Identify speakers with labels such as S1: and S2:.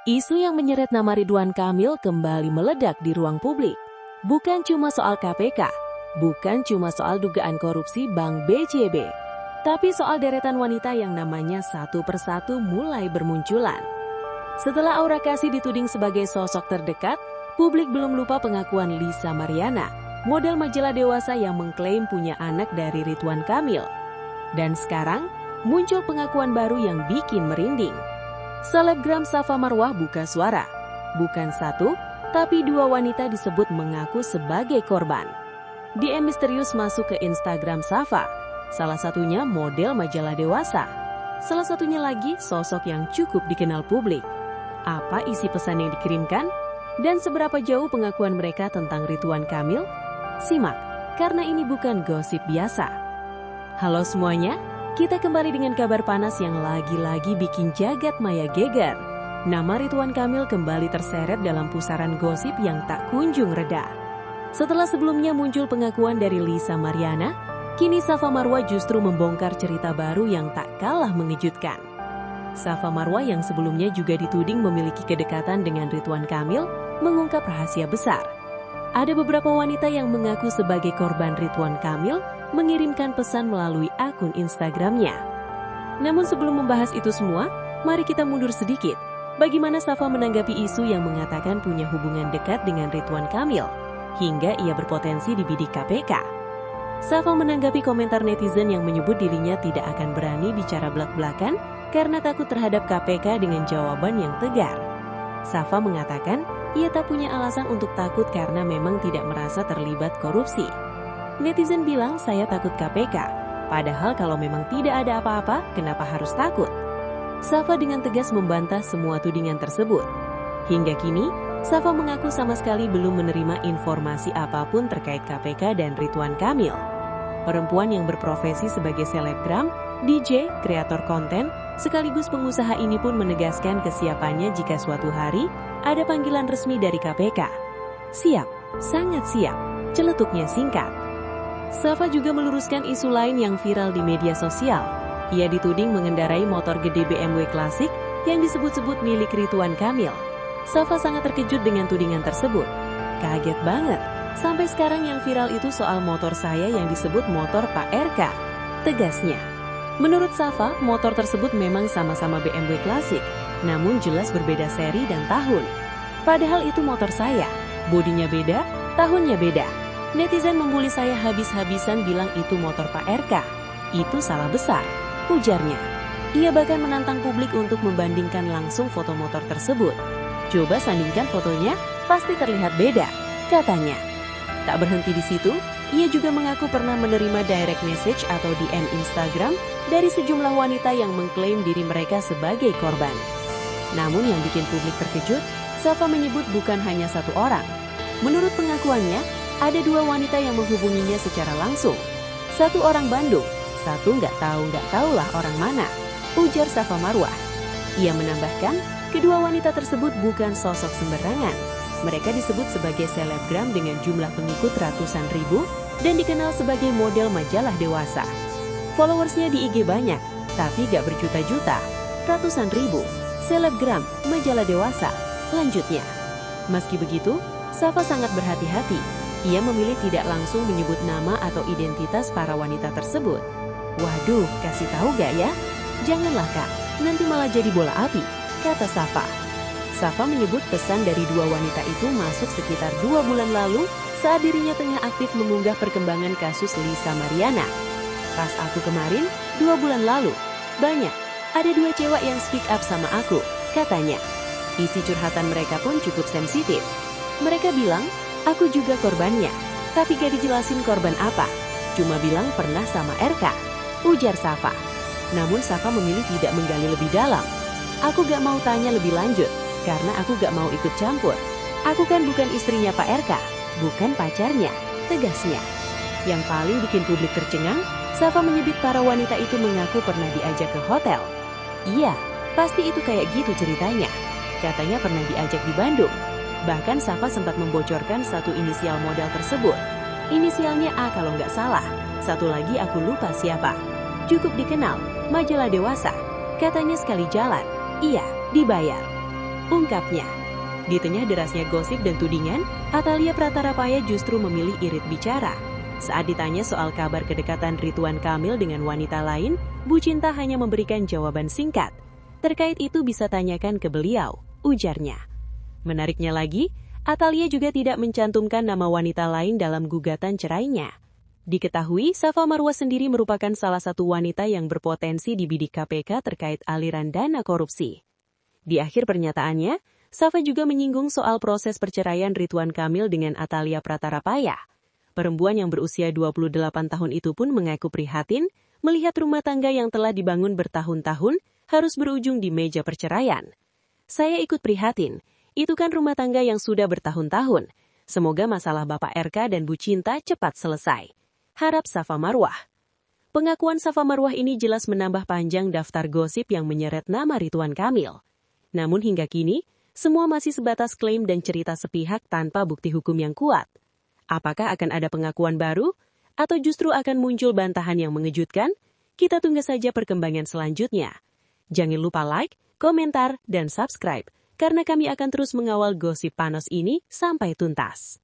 S1: Isu yang menyeret nama Ridwan Kamil kembali meledak di ruang publik. Bukan cuma soal KPK, bukan cuma soal dugaan korupsi Bank BJB, tapi soal deretan wanita yang namanya satu persatu mulai bermunculan. Setelah Aura Kasih dituding sebagai sosok terdekat, publik belum lupa pengakuan Lisa Mariana, model majalah dewasa yang mengklaim punya anak dari Ridwan Kamil. Dan sekarang, muncul pengakuan baru yang bikin merinding. Selebgram Safa Marwah buka suara. Bukan satu, tapi dua wanita disebut mengaku sebagai korban. DM misterius masuk ke Instagram Safa. Salah satunya model majalah dewasa. Salah satunya lagi sosok yang cukup dikenal publik. Apa isi pesan yang dikirimkan? Dan seberapa jauh pengakuan mereka tentang Ridwan Kamil? Simak, karena ini bukan gosip biasa. Halo semuanya. Kita kembali dengan kabar panas yang lagi-lagi bikin jagat maya geger. Nama Ridwan Kamil kembali terseret dalam pusaran gosip yang tak kunjung reda. Setelah sebelumnya muncul pengakuan dari Lisa Mariana, kini Safa Marwah justru membongkar cerita baru yang tak kalah mengejutkan. Safa Marwah yang sebelumnya juga dituding memiliki kedekatan dengan Ridwan Kamil, mengungkap rahasia besar. Ada beberapa wanita yang mengaku sebagai korban Ridwan Kamil mengirimkan pesan melalui akun Instagramnya. Namun sebelum membahas itu semua, mari kita mundur sedikit. Bagaimana Safa menanggapi isu yang mengatakan punya hubungan dekat dengan Ridwan Kamil, hingga ia berpotensi dibidik KPK? Safa menanggapi komentar netizen yang menyebut dirinya tidak akan berani bicara belak-belakan karena takut terhadap KPK dengan jawaban yang tegar. Safa mengatakan ia tak punya alasan untuk takut karena memang tidak merasa terlibat korupsi. Netizen bilang saya takut KPK, padahal kalau memang tidak ada apa-apa, kenapa harus takut? Safa dengan tegas membantah semua tudingan tersebut. Hingga kini, Safa mengaku sama sekali belum menerima informasi apapun terkait KPK dan Ridwan Kamil. Perempuan yang berprofesi sebagai selebgram, DJ, kreator konten, sekaligus pengusaha ini pun menegaskan kesiapannya jika suatu hari ada panggilan resmi dari KPK. Siap, sangat siap, celetuknya singkat. Safa juga meluruskan isu lain yang viral di media sosial. Ia dituding mengendarai motor gede BMW klasik yang disebut-sebut milik Ridwan Kamil. Safa sangat terkejut dengan tudingan tersebut. Kaget banget, sampai sekarang yang viral itu soal motor saya yang disebut motor Pak RK, tegasnya. Menurut Safa, motor tersebut memang sama-sama BMW klasik, namun jelas berbeda seri dan tahun. Padahal itu motor saya, bodinya beda, tahunnya beda. Netizen membuli saya habis-habisan bilang itu motor Pak RK. Itu salah besar, ujarnya. Ia bahkan menantang publik untuk membandingkan langsung foto motor tersebut. Coba sandingkan fotonya, pasti terlihat beda, katanya. Tak berhenti di situ, ia juga mengaku pernah menerima direct message atau DM Instagram dari sejumlah wanita yang mengklaim diri mereka sebagai korban. Namun yang bikin publik terkejut, Safa menyebut bukan hanya satu orang. Menurut pengakuannya, ada dua wanita yang menghubunginya secara langsung. Satu orang Bandung, satu nggak tahulah orang mana, ujar Safa Marwah. Ia menambahkan, kedua wanita tersebut bukan sosok sembarangan. Mereka disebut sebagai selebgram dengan jumlah pengikut ratusan ribu dan dikenal sebagai model majalah dewasa. Followersnya di IG banyak, tapi gak berjuta-juta, ratusan ribu, selebgram, majalah dewasa, lanjutnya. Meski begitu, Safa sangat berhati-hati. Ia memilih tidak langsung menyebut nama atau identitas para wanita tersebut. Waduh, kasih tahu gak ya? Janganlah Kak, nanti malah jadi bola api, kata Safa. Safa menyebut pesan dari dua wanita itu masuk sekitar 2 bulan lalu saat dirinya tengah aktif mengunggah perkembangan kasus Lisa Mariana. Pas aku kemarin, 2 bulan lalu, banyak, ada 2 cewek yang speak up sama aku, katanya. Isi curhatan mereka pun cukup sensitif. Mereka bilang, aku juga korbannya, tapi gak dijelasin korban apa. Cuma bilang pernah sama RK, ujar Safa. Namun Safa memilih tidak menggali lebih dalam. Aku gak mau tanya lebih lanjut, karena aku gak mau ikut campur. Aku kan bukan istrinya Pak RK, bukan pacarnya, tegasnya. Yang paling bikin publik tercengang, Safa menyebut para wanita itu mengaku pernah diajak ke hotel. Iya, pasti itu kayak gitu ceritanya. Katanya pernah diajak di Bandung. Bahkan Safa sempat membocorkan satu inisial model tersebut. Inisialnya A kalau nggak salah. Satu lagi aku lupa siapa. Cukup dikenal, majalah dewasa. Katanya sekali jalan, iya, dibayar. ungkapnya. Di tengah derasnya gosip dan tudingan, Atalia Pratarapaya justru memilih irit bicara. Saat ditanya soal kabar kedekatan Ridwan Kamil dengan wanita lain, Bu Cinta hanya memberikan jawaban singkat. Terkait itu bisa tanyakan ke beliau, ujarnya. Menariknya lagi, Atalia juga tidak mencantumkan nama wanita lain dalam gugatan cerainya. Diketahui, Safa Marwah sendiri merupakan salah satu wanita yang berpotensi dibidik KPK terkait aliran dana korupsi. Di akhir pernyataannya, Safa juga menyinggung soal proses perceraian Ridwan Kamil dengan Atalia Pratarapaya. Perempuan yang berusia 28 tahun itu pun mengaku prihatin melihat rumah tangga yang telah dibangun bertahun-tahun harus berujung di meja perceraian. Saya ikut prihatin, itu kan rumah tangga yang sudah bertahun-tahun. Semoga masalah Bapak RK dan Bu Cinta cepat selesai. Harap Safa Marwah. Pengakuan Safa Marwah ini jelas menambah panjang daftar gosip yang menyeret nama Ridwan Kamil. Namun hingga kini, semua masih sebatas klaim dan cerita sepihak tanpa bukti hukum yang kuat. Apakah akan ada pengakuan baru? Atau justru akan muncul bantahan yang mengejutkan? Kita tunggu saja perkembangan selanjutnya. Jangan lupa like, komentar, dan subscribe, karena kami akan terus mengawal gosip panas ini sampai tuntas.